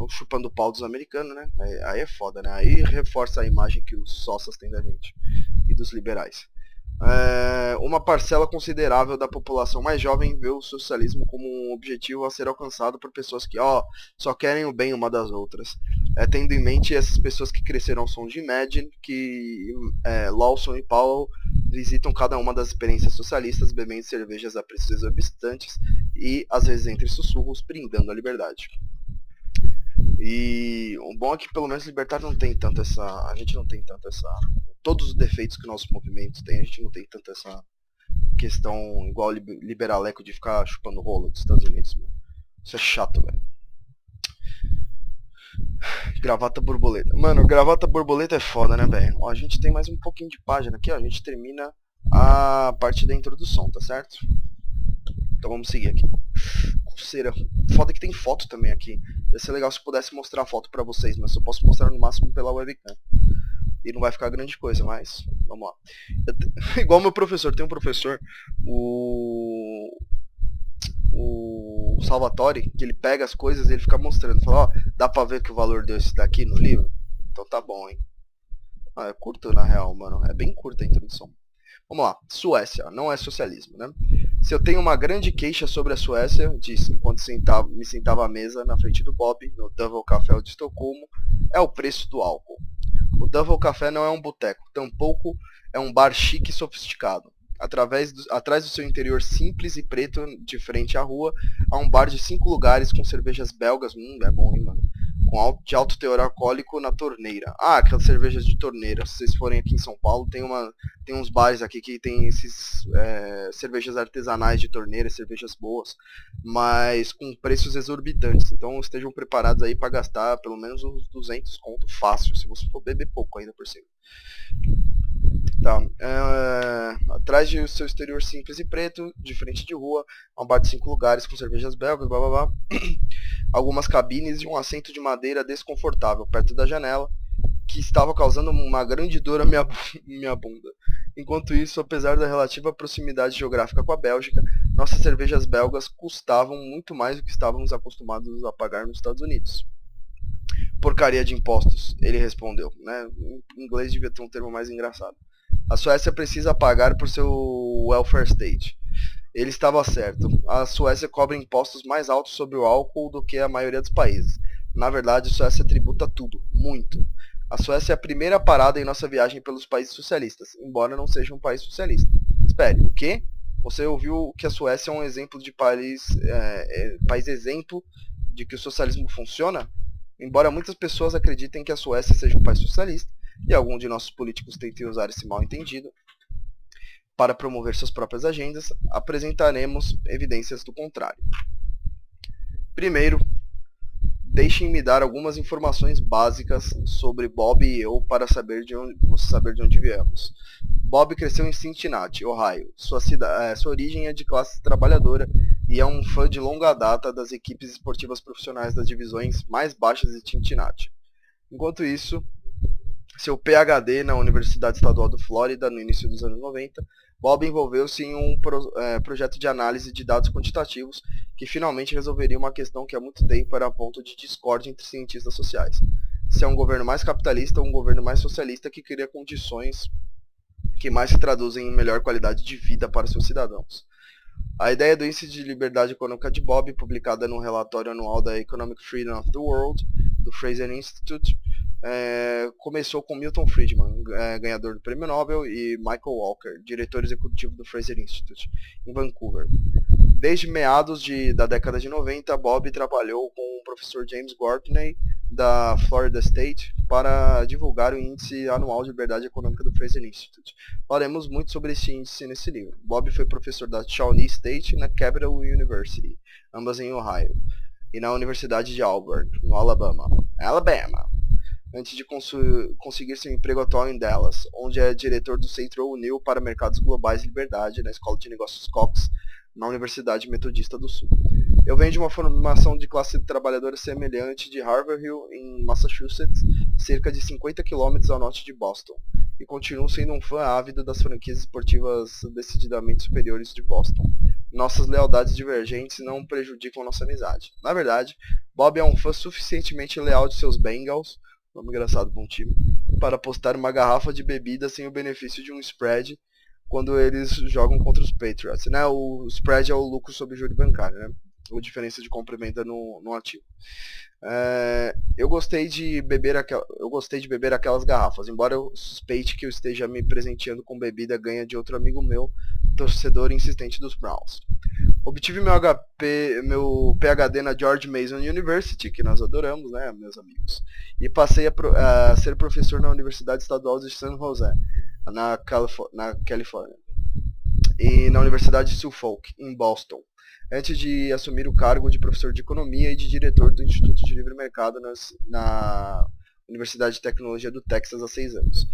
chupando o pau dos americanos, né? Aí é foda, né? Aí reforça a imagem que os sossas têm da gente e dos liberais. Uma parcela considerável da população mais jovem vê o socialismo como um objetivo a ser alcançado por pessoas que só querem o bem uma das outras. Tendo em mente essas pessoas que cresceram ao som de Imagine, que Lawson e Powell visitam cada uma das experiências socialistas, bebendo cervejas a preços exorbitantes e, às vezes entre sussurros, brindando a liberdade. E o bom é que pelo menos libertário não tem tanto essa... A gente não tem tanto essa... Todos os defeitos que nossos movimentos têm, a gente não tem tanto essa questão igual liberaleco de ficar chupando rola dos Estados Unidos, mano. Isso é chato, velho. Gravata borboleta. Mano, gravata borboleta é foda, né, velho? A gente tem mais um pouquinho de página aqui, ó. A gente termina a parte da introdução, tá certo? Então vamos seguir aqui. Coceira. Foda que tem foto também aqui. Ia ser legal se eu pudesse mostrar a foto pra vocês, mas eu posso mostrar no máximo pela webcam. E não vai ficar grande coisa, mas vamos lá. Igual meu professor, tem um professor, o Salvatore, que ele pega as coisas e ele fica mostrando. Fala, dá pra ver que o valor desse daqui no livro? Então tá bom, hein. É curto na real, mano. É bem curta a introdução. Vamos lá. Suécia, não é socialismo, né? Se eu tenho uma grande queixa sobre a Suécia, disse enquanto me sentava à mesa na frente do Bob, no Duvel Café de Estocolmo, é o preço do álcool. O Duvel Café não é um boteco, tampouco é um bar chique e sofisticado. Atrás do seu interior simples e preto, de frente à rua, há um bar de 5 lugares com cervejas belgas, é bom, hein, mano? De alto teor alcoólico na torneira. Aquelas cervejas de torneira. Se vocês forem aqui em São Paulo, tem uns bares aqui que tem esses cervejas artesanais de torneira, cervejas boas, mas com preços exorbitantes. Então estejam preparados aí para gastar pelo menos uns 200 conto fácil, se você for beber pouco ainda por cima. Tá. Atrás do seu exterior simples e preto, de frente de rua, há um bar de 5 lugares com cervejas belgas, blá blá blá. Algumas cabines e um assento de madeira desconfortável perto da janela, que estava causando uma grande dor à minha bunda. Enquanto isso, apesar da relativa proximidade geográfica com a Bélgica, nossas cervejas belgas custavam muito mais do que estávamos acostumados a pagar nos Estados Unidos. Porcaria de impostos, ele respondeu, né? Em inglês devia ter um termo mais engraçado. A Suécia precisa pagar por seu welfare state. Ele estava certo. A Suécia cobra impostos mais altos sobre o álcool do que a maioria dos países. Na verdade, a Suécia tributa tudo, muito. A Suécia é a primeira parada em nossa viagem pelos países socialistas, embora não seja um país socialista. Espere, o quê? Você ouviu que a Suécia é um exemplo de país exemplo de que o socialismo funciona? Embora muitas pessoas acreditem que a Suécia seja um país socialista, e algum de nossos políticos tentem usar esse mal-entendido para promover suas próprias agendas, apresentaremos evidências do contrário. Primeiro, deixem-me dar algumas informações básicas sobre Bob e eu para saber de onde viemos. Bob cresceu em Cincinnati, Ohio. Sua origem é de classe trabalhadora e é um fã de longa data das equipes esportivas profissionais das divisões mais baixas de Cincinnati. Enquanto isso, seu PhD na Universidade Estadual da Flórida no início dos anos 90, Bob envolveu-se em um projeto de análise de dados quantitativos que finalmente resolveria uma questão que há muito tempo era ponto de discórdia entre cientistas sociais. Se é um governo mais capitalista ou um governo mais socialista que cria condições que mais se traduzem em melhor qualidade de vida para seus cidadãos. A ideia do Índice de Liberdade Econômica de Bob, publicada no relatório anual da Economic Freedom of the World, do Fraser Institute, começou com Milton Friedman, ganhador do Prêmio Nobel, e Michael Walker, diretor executivo do Fraser Institute, em Vancouver. Desde meados da década de 90, Bob trabalhou com o professor James Courtney, da Florida State, para divulgar o Índice Anual de Liberdade Econômica do Fraser Institute. Falaremos muito sobre esse índice nesse livro. Bob foi professor da Shawnee State e na Capital University, ambas em Ohio, e na Universidade de Auburn, no Alabama, antes de conseguir seu emprego atual em Dallas, onde é diretor do Centro O'Neill para Mercados Globais e Liberdade, na Escola de Negócios Cox, na Universidade Metodista do Sul. Eu venho de uma formação de classe trabalhadora semelhante de Haverhill, em Massachusetts, cerca de 50 km ao norte de Boston, e continuo sendo um fã ávido das franquias esportivas decididamente superiores de Boston. Nossas lealdades divergentes não prejudicam nossa amizade. Na verdade, Bob é um fã suficientemente leal de seus Bengals, nome engraçado para um time, para apostar uma garrafa de bebida sem o benefício de um spread quando eles jogam contra os Patriots, né? O spread é o lucro sobre juro bancário, né? A diferença de compra e venda no ativo. Eu gostei de beber aquelas garrafas, embora eu suspeite que eu esteja me presenteando com bebida ganha de outro amigo meu, torcedor insistente dos Browns. Obtive meu PhD na George Mason University, que nós adoramos, né, meus amigos, e passei a ser professor na Universidade Estadual de San José, na Califórnia, e na Universidade de Suffolk, em Boston, antes de assumir o cargo de professor de economia e de diretor do Instituto de Livre Mercado na Universidade de Tecnologia do Texas há 6 anos.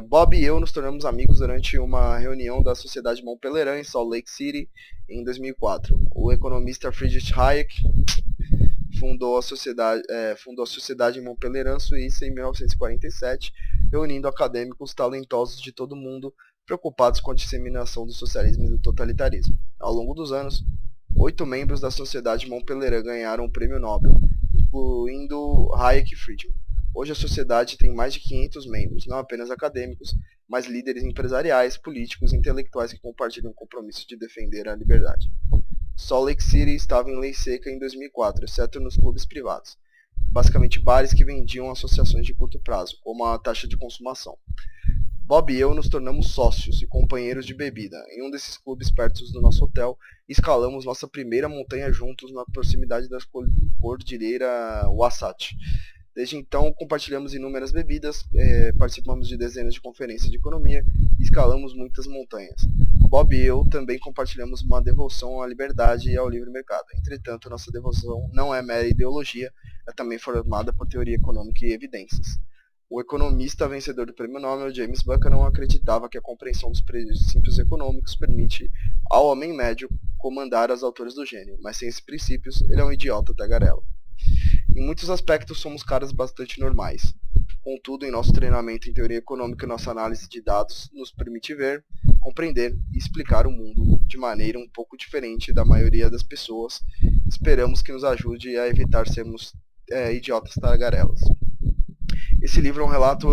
Bob e eu nos tornamos amigos durante uma reunião da Sociedade Mont Pelerin em Salt Lake City em 2004. O economista Friedrich Hayek fundou a Sociedade Mont Pelerin, Suíça, em 1947, reunindo acadêmicos talentosos de todo o mundo preocupados com a disseminação do socialismo e do totalitarismo. Ao longo dos anos, 8 membros da Sociedade Mont Pelerin ganharam o Prêmio Nobel, incluindo Hayek e Friedman. Hoje a sociedade tem mais de 500 membros, não apenas acadêmicos, mas líderes empresariais, políticos e intelectuais que compartilham o compromisso de defender a liberdade. Salt Lake City estava em lei seca em 2004, exceto nos clubes privados, basicamente bares que vendiam associações de curto prazo, como a taxa de consumação. Bob e eu nos tornamos sócios e companheiros de bebida em um desses clubes perto do nosso hotel e escalamos nossa primeira montanha juntos na proximidade da Cordilheira Wasatch. Desde então, compartilhamos inúmeras bebidas, participamos de dezenas de conferências de economia e escalamos muitas montanhas. Bob e eu também compartilhamos uma devoção à liberdade e ao livre mercado. Entretanto, nossa devoção não é mera ideologia, é também formada por teoria econômica e evidências. O economista vencedor do Prêmio Nobel, James Buchanan, acreditava que a compreensão dos princípios econômicos permite ao homem médio comandar as alturas do gênio, mas sem esses princípios, ele é um idiota tagarela. Em muitos aspectos somos caras bastante normais. Contudo, em nosso treinamento em teoria econômica e nossa análise de dados nos permite ver, compreender e explicar o mundo de maneira um pouco diferente da maioria das pessoas. Esperamos que nos ajude a evitar sermos idiotas tagarelas. Esse livro é um relato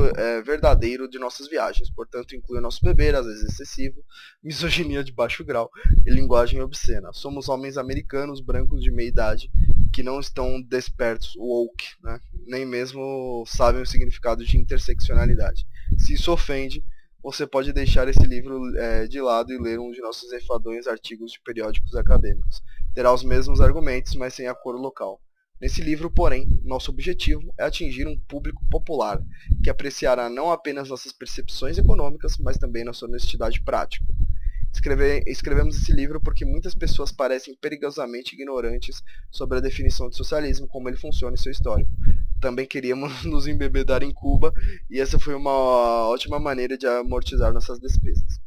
verdadeiro de nossas viagens, portanto inclui o nosso beber, às vezes excessivo, misoginia de baixo grau e linguagem obscena. Somos homens americanos, brancos de meia idade, que não estão despertos, woke, né? Nem mesmo sabem o significado de interseccionalidade. Se isso ofende, você pode deixar esse livro de lado e ler um de nossos enfadonhos artigos de periódicos acadêmicos. Terá os mesmos argumentos, mas sem a cor local. Nesse livro, porém, nosso objetivo é atingir um público popular, que apreciará não apenas nossas percepções econômicas, mas também nossa honestidade prática. Escrevemos esse livro porque muitas pessoas parecem perigosamente ignorantes sobre a definição de socialismo, como ele funciona em seu histórico. Também queríamos nos embebedar em Cuba, e essa foi uma ótima maneira de amortizar nossas despesas.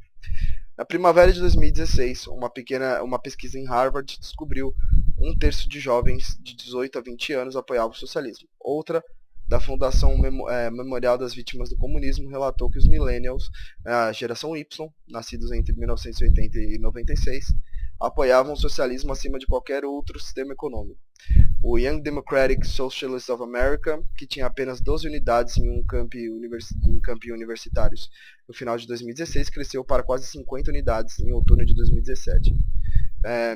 Na primavera de 2016, uma pesquisa em Harvard descobriu 1/3 de jovens de 18 a 20 anos apoiavam o socialismo. Outra, da Fundação Memorial das Vítimas do Comunismo, relatou que os millennials, a geração Y, nascidos entre 1980 e 96, apoiavam o socialismo acima de qualquer outro sistema econômico. O Young Democratic Socialists of America, que tinha apenas 12 unidades em campi universitários no final de 2016, cresceu para quase 50 unidades em outono de 2017.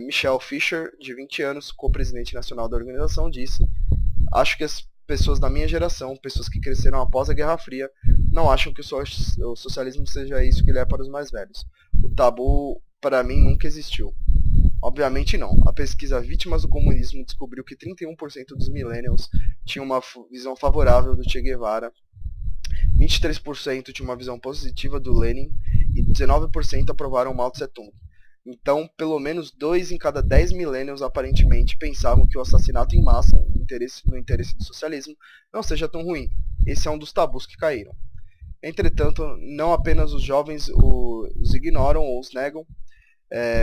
Michelle Fisher, de 20 anos, co-presidente nacional da organização, disse: "Acho que as pessoas da minha geração, pessoas que cresceram após a Guerra Fria, não acham que o socialismo seja isso que ele é para os mais velhos. O tabu, para mim, nunca existiu. Obviamente não. A pesquisa Vítimas do Comunismo descobriu que 31% dos millennials tinham uma visão favorável do Che Guevara, 23% tinham uma visão positiva do Lenin e 19% aprovaram Mao Tse Tung. Então, pelo menos 2 em cada 10 millennials aparentemente pensavam que o assassinato em massa, no interesse do socialismo, não seja tão ruim. Esse é um dos tabus que caíram. Entretanto, não apenas os jovens os ignoram ou os negam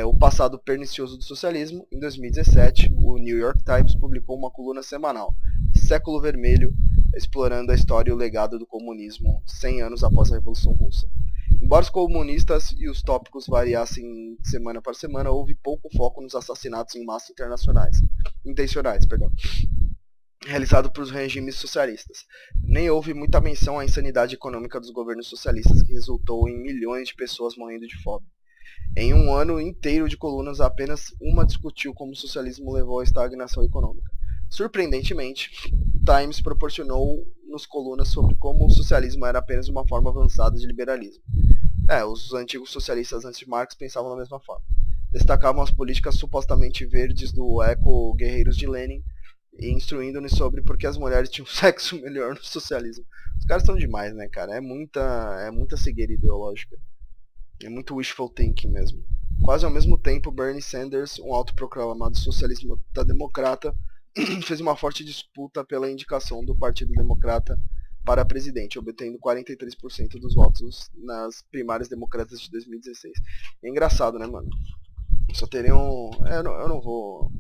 o passado pernicioso do socialismo. Em 2017, o New York Times publicou uma coluna semanal, Século Vermelho, explorando a história e o legado do comunismo 100 anos após a Revolução Russa. Embora os comunistas e os tópicos variassem semana para semana, houve pouco foco nos assassinatos em massa intencionais, realizado por regimes socialistas. Nem houve muita menção à insanidade econômica dos governos socialistas, que resultou em milhões de pessoas morrendo de fome. Em um ano inteiro de colunas, apenas uma discutiu como o socialismo levou à estagnação econômica. Surpreendentemente, Times proporcionou-nos colunas sobre como o socialismo era apenas uma forma avançada de liberalismo. Os antigos socialistas antes de Marx pensavam da mesma forma. Destacavam as políticas supostamente verdes do eco-guerreiros de Lenin, e instruindo-nos sobre por que as mulheres tinham sexo melhor no socialismo. Os caras são demais, né, cara? É muita cegueira ideológica. É muito wishful thinking mesmo. Quase ao mesmo tempo, Bernie Sanders, um autoproclamado socialista democrata, fez uma forte disputa pela indicação do Partido Democrata para presidente, obtendo 43% dos votos nas primárias democratas de 2016. É engraçado, né, mano? Só teriam... Eu não vou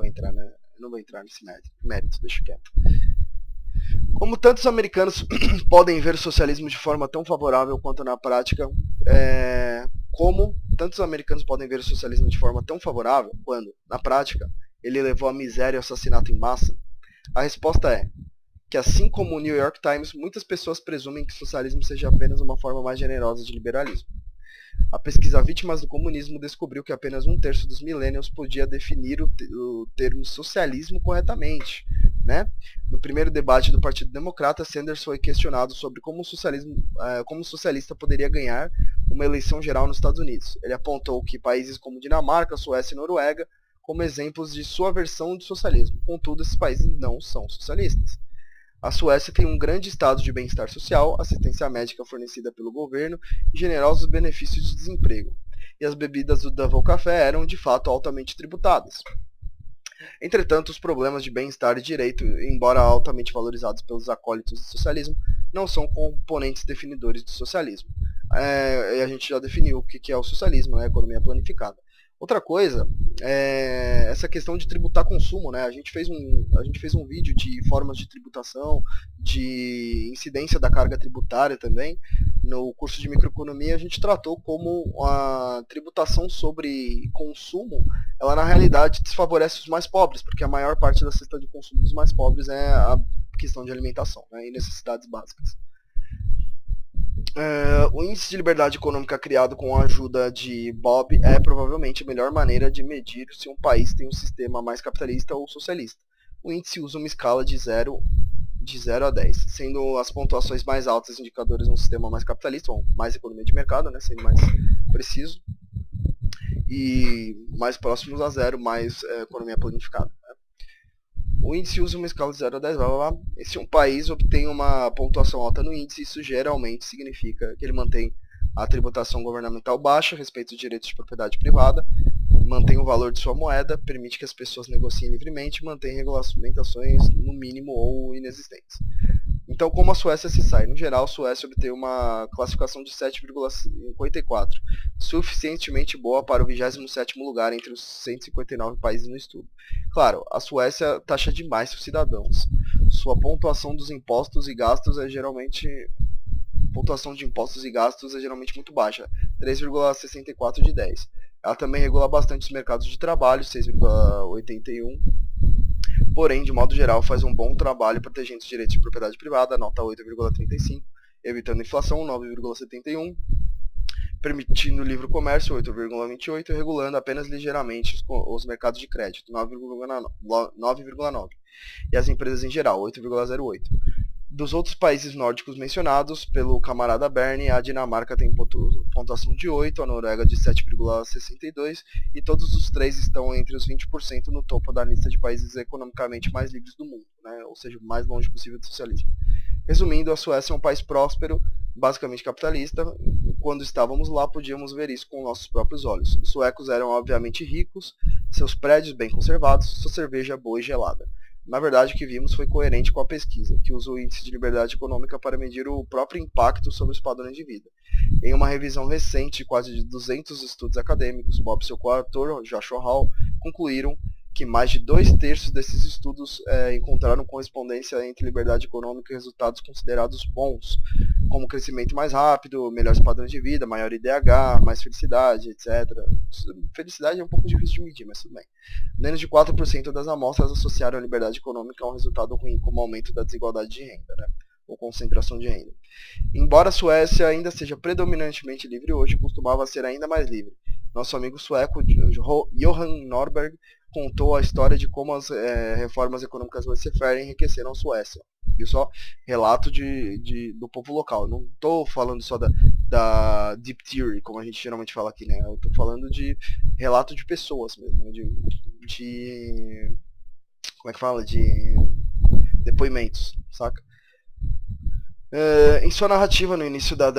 entrar, né? Eu não vou entrar nesse mérito, deixa quieto. Como tantos americanos podem ver o socialismo de forma tão favorável quanto na prática, quando, na prática, ele levou à miséria e ao assassinato em massa? A resposta é que, assim como o New York Times, muitas pessoas presumem que o socialismo seja apenas uma forma mais generosa de liberalismo. A pesquisa Vítimas do Comunismo descobriu que apenas 1/3 dos millennials podia definir o termo socialismo corretamente. Né? No primeiro debate do Partido Democrata, Sanders foi questionado sobre como o socialista poderia ganhar uma eleição geral nos Estados Unidos. Ele apontou que países como Dinamarca, Suécia e Noruega como exemplos de sua versão de socialismo. Contudo, esses países não são socialistas. A Suécia tem um grande estado de bem-estar social, assistência médica fornecida pelo governo e generosos benefícios de desemprego. E as bebidas do Double Café eram, de fato, altamente tributadas. Entretanto, os problemas de bem-estar e direito, embora altamente valorizados pelos acólitos do socialismo, não são componentes definidores do socialismo. E a gente já definiu o que é o socialismo, né? A economia planificada. Outra coisa é essa questão de tributar consumo, né? A gente fez um vídeo de formas de tributação, de incidência da carga tributária também. No curso de microeconomia a gente tratou como a tributação sobre consumo, ela na realidade desfavorece os mais pobres, porque a maior parte da cesta de consumo dos mais pobres é a questão de alimentação, né? E necessidades básicas. O índice de liberdade econômica criado com a ajuda de Bob é provavelmente a melhor maneira de medir se um país tem um sistema mais capitalista ou socialista. O índice usa uma escala de 0 a 10, sendo as pontuações mais altas indicadores de um sistema mais capitalista, ou mais economia de mercado, né, sendo mais preciso, e mais próximos a 0, mais economia planificada. O índice usa uma escala de 0 a 10, blá, blá, blá. E se um país obtém uma pontuação alta no índice, isso geralmente significa que ele mantém a tributação governamental baixa a respeito dos direitos de propriedade privada, mantém o valor de sua moeda, permite que as pessoas negociem livremente e mantém regulamentações no mínimo ou inexistentes. Então, como a Suécia se sai? No geral, a Suécia obteve uma classificação de 7,54, suficientemente boa para o 27º lugar entre os 159 países no estudo. Claro, a Suécia taxa demais seus cidadãos. Sua pontuação dos impostos e gastos é geralmente muito baixa, 3,64 de 10. Ela também regula bastante os mercados de trabalho, 6,81. Porém, de modo geral, faz um bom trabalho protegendo os direitos de propriedade privada, nota 8,35, evitando inflação, 9,71, permitindo o livre comércio, 8,28, e regulando apenas ligeiramente os mercados de crédito, 9,9, e as empresas em geral, 8,08. Dos outros países nórdicos mencionados pelo camarada Bernie, a Dinamarca tem pontuação de 8, a Noruega de 7,62 e todos os três estão entre os 20% no topo da lista de países economicamente mais livres do mundo, né? Ou seja, o mais longe possível do socialismo. Resumindo, a Suécia é um país próspero, basicamente capitalista. Quando estávamos lá, podíamos ver isso com nossos próprios olhos. Os suecos eram obviamente ricos, seus prédios bem conservados, sua cerveja boa e gelada. Na verdade, o que vimos foi coerente com a pesquisa, que usa o índice de liberdade econômica para medir o próprio impacto sobre os padrões de vida. Em uma revisão recente de quase 200 estudos acadêmicos, Bob e seu coautor, Joshua Hall, concluíram que mais de 2/3 desses estudos encontraram correspondência entre liberdade econômica e resultados considerados bons, como crescimento mais rápido, melhores padrões de vida, maior IDH, mais felicidade, etc. Felicidade é um pouco difícil de medir, mas tudo bem. Menos de 4% das amostras associaram a liberdade econômica a um resultado ruim, como aumento da desigualdade de renda, né? Ou concentração de renda. Embora a Suécia ainda seja predominantemente livre hoje, costumava ser ainda mais livre. Nosso amigo sueco Johan Norberg contou a história de como as reformas econômicas laissez-faire enriqueceram a Suécia. Viu só? Relato do povo local. Não estou falando só da Deep Theory, como a gente geralmente fala aqui, né? Eu estou falando de relato de pessoas mesmo, né? Como é que fala? De depoimentos, saca? Em sua narrativa no início da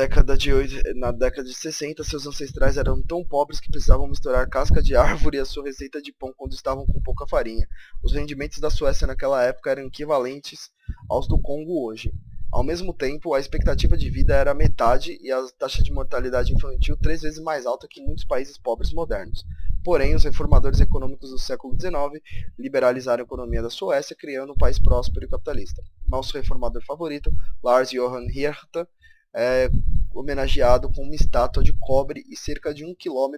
na década de 60, seus ancestrais eram tão pobres que precisavam misturar casca de árvore e a sua receita de pão quando estavam com pouca farinha. Os rendimentos da Suécia naquela época eram equivalentes aos do Congo hoje. Ao mesmo tempo, a expectativa de vida era metade e a taxa de mortalidade infantil 3 vezes mais alta que em muitos países pobres modernos. Porém, os reformadores econômicos do século XIX liberalizaram a economia da Suécia, criando um país próspero e capitalista. Nosso reformador favorito, Lars Johan Hierta, é homenageado com uma estátua de cobre e cerca de 1 km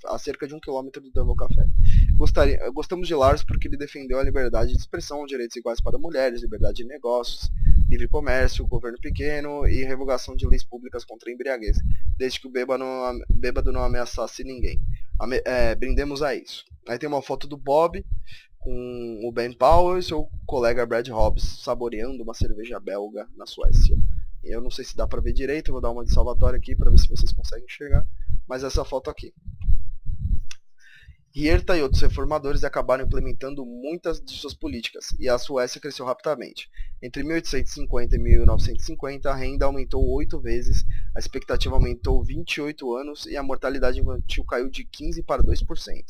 a cerca de 1 km do Double Café. Gostamos de Lars porque ele defendeu a liberdade de expressão, direitos iguais para mulheres, liberdade de negócios, livre comércio, governo pequeno e revogação de leis públicas contra a embriaguez, desde que o bêbado não ameaçasse ninguém. Brindemos a isso. Aí tem uma foto do Bob com o Ben Powell e seu colega Brad Hobbs saboreando uma cerveja belga na Suécia. Eu não sei se dá pra ver direito, eu vou dar uma de Salvatore aqui pra ver se vocês conseguem enxergar, mas essa foto aqui. Hierta e outros reformadores acabaram implementando muitas de suas políticas, e a Suécia cresceu rapidamente. Entre 1850 e 1950, a renda aumentou 8 vezes, a expectativa aumentou 28 anos e a mortalidade infantil caiu de 15% para 2%.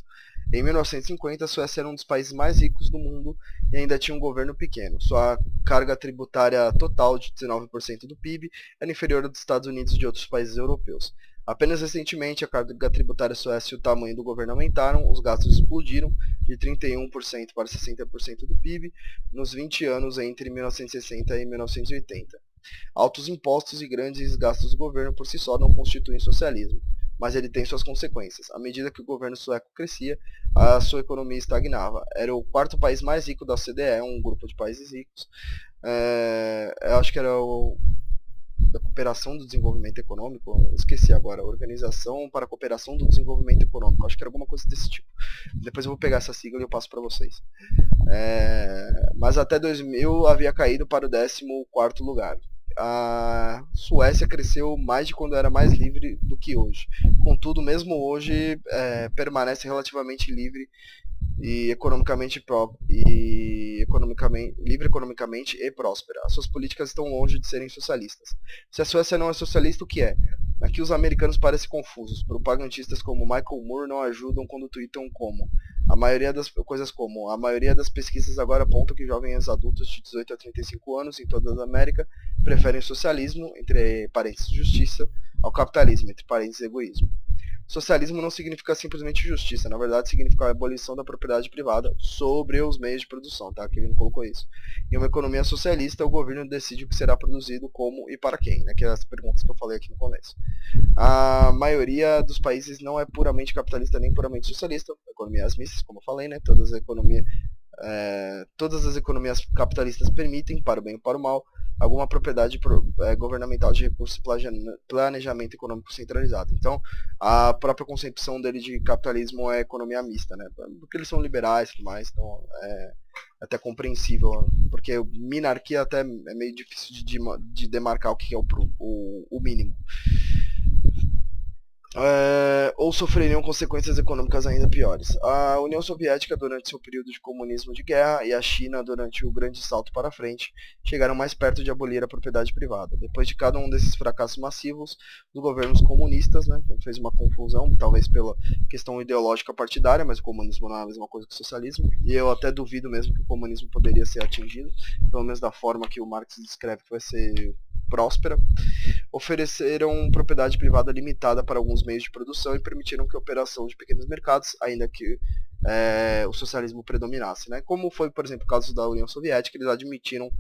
Em 1950, a Suécia era um dos países mais ricos do mundo e ainda tinha um governo pequeno. Sua carga tributária total de 19% do PIB era inferior à dos Estados Unidos e de outros países europeus. Apenas recentemente, a carga tributária suécia e o tamanho do governo aumentaram, os gastos explodiram de 31% para 60% do PIB nos 20 anos entre 1960 e 1980. Altos impostos e grandes gastos do governo por si só não constituem socialismo, mas ele tem suas consequências. À medida que o governo sueco crescia, a sua economia estagnava. Era o quarto país mais rico da OCDE, um grupo de países ricos. Eu acho que era da Cooperação do Desenvolvimento Econômico, esqueci agora, Organização para a Cooperação do Desenvolvimento Econômico, acho que era alguma coisa desse tipo. Depois eu vou pegar essa sigla e eu passo para vocês. Mas até 2000 havia caído para o 14º lugar. A Suécia cresceu mais de quando era mais livre do que hoje. Contudo, mesmo hoje, permanece relativamente livre e livre economicamente e próspera. As suas políticas estão longe de serem socialistas. Se a Suécia não é socialista, o que é? Aqui os americanos parecem confusos. Propagantistas como Michael Moore não ajudam quando tweetam a maioria das pesquisas agora apontam que jovens adultos de 18 a 35 anos em toda a América preferem o socialismo, entre parênteses justiça, ao capitalismo, entre parênteses egoísmo. Socialismo não significa simplesmente justiça, na verdade significa a abolição da propriedade privada sobre os meios de produção, tá? Que ele não colocou isso. Em uma economia socialista, o governo decide o que será produzido, como e para quem, né? Que é as perguntas que eu falei aqui no começo. A maioria dos países não é puramente capitalista nem puramente socialista, economias mistas, como eu falei, né? Todas as economias capitalistas permitem, para o bem ou para o mal, alguma propriedade governamental de recursos e planejamento econômico centralizado. Então, a própria concepção dele de capitalismo é economia mista, né? Porque eles são liberais e tudo mais, então até compreensível, porque minarquia até é meio difícil de demarcar o que é o mínimo. Ou sofreriam consequências econômicas ainda piores. A União Soviética, durante seu período de comunismo de guerra, e a China, durante o grande salto para frente, chegaram mais perto de abolir a propriedade privada. Depois de cada um desses fracassos massivos dos governos comunistas, né, fez uma confusão, talvez pela questão ideológica partidária, mas o comunismo não é a mesma coisa que o socialismo, e eu até duvido mesmo que o comunismo poderia ser atingido, pelo menos da forma que o Marx descreve que vai ser próspera, ofereceram propriedade privada limitada para alguns meios de produção e permitiram que a operação de pequenos mercados, ainda que o socialismo predominasse. Né? Como foi, por exemplo, o caso da União Soviética, eles admitiram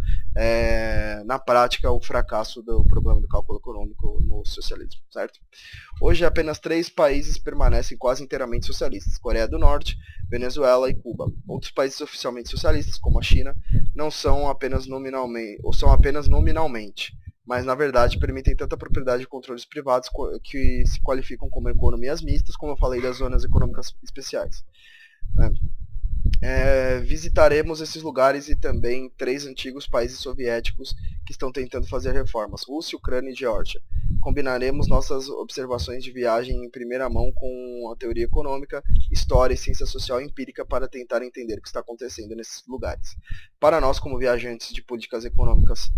na prática o fracasso do problema do cálculo econômico no socialismo. Certo? Hoje apenas 3 países permanecem quase inteiramente socialistas: Coreia do Norte, Venezuela e Cuba. Outros países oficialmente socialistas, como a China, não são apenas nominalmente, ou são apenas nominalmente, mas na verdade permitem tanta propriedade e controles privados que se qualificam como economias mistas, como eu falei das zonas econômicas especiais. Visitaremos esses lugares e também 3 antigos países soviéticos que estão tentando fazer reformas: Rússia, Ucrânia e Geórgia. Combinaremos nossas observações de viagem em primeira mão com a teoria econômica, história e ciência social empírica para tentar entender o que está acontecendo nesses lugares. Para nós, como viajantes de políticas econômicas,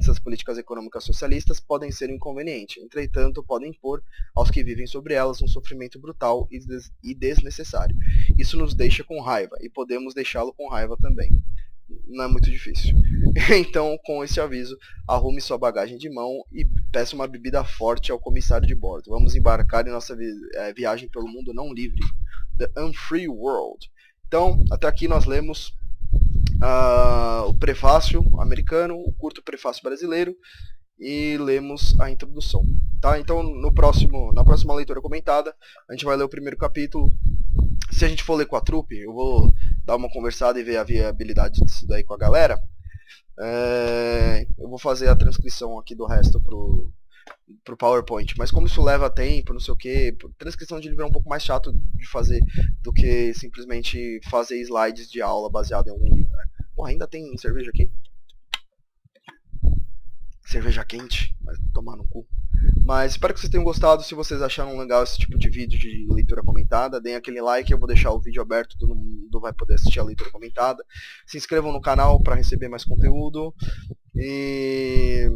as políticas econômicas socialistas podem ser inconvenientes. Entretanto, podem impor aos que vivem sobre elas um sofrimento brutal e desnecessário. Isso nos deixa com raiva, e podemos deixá-lo com raiva também. Não é muito difícil. Então, com esse aviso, arrume sua bagagem de mão e peça uma bebida forte ao comissário de bordo. Vamos embarcar em nossa viagem pelo mundo não livre, The Unfree World. Então, até aqui nós lemos o prefácio americano, o curto prefácio brasileiro, e lemos a introdução. Tá? Então, na próxima leitura comentada, a gente vai ler o primeiro capítulo. Se a gente for ler com a trupe, eu vou dar uma conversada e ver a viabilidade disso daí com a galera. Eu vou fazer a transcrição aqui do resto pro PowerPoint, mas como isso leva tempo, não sei o que, transcrição de livro é um pouco mais chato de fazer do que simplesmente fazer slides de aula baseado em algum livro. Né? Porra, ainda tem cerveja aqui? Cerveja quente, vai tomar no cu. Mas espero que vocês tenham gostado. Se vocês acharam legal esse tipo de vídeo de leitura comentada, deem aquele like, eu vou deixar o vídeo aberto, todo mundo vai poder assistir a leitura comentada. Se inscrevam no canal para receber mais conteúdo e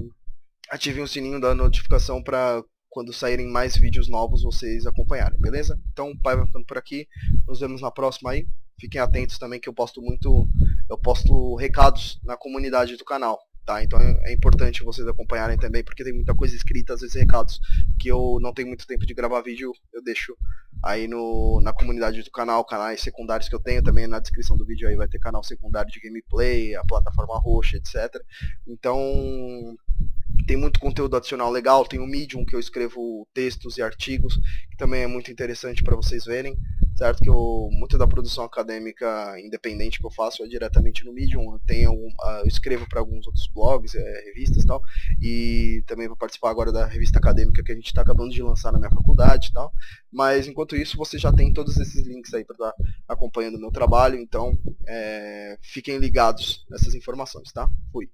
ativem o sininho da notificação para quando saírem mais vídeos novos vocês acompanharem, beleza? Então o pai vai ficando por aqui, nos vemos na próxima aí. Fiquem atentos também que eu posto recados na comunidade do canal. Tá, então é importante vocês acompanharem também, porque tem muita coisa escrita, às vezes recados que eu não tenho muito tempo de gravar vídeo, eu deixo aí na comunidade do canal, canais secundários que eu tenho, também na descrição do vídeo aí vai ter canal secundário de gameplay, a plataforma roxa, etc. Então tem muito conteúdo adicional legal, tem o Medium que eu escrevo textos e artigos, que também é muito interessante para vocês verem, certo? Que muito da produção acadêmica independente que eu faço é diretamente no Medium, eu escrevo para alguns outros blogs, revistas e tal, e também vou participar agora da revista acadêmica que a gente está acabando de lançar na minha faculdade e tal, mas enquanto isso você já tem todos esses links aí para estar acompanhando o meu trabalho, então fiquem ligados nessas informações, tá? Fui!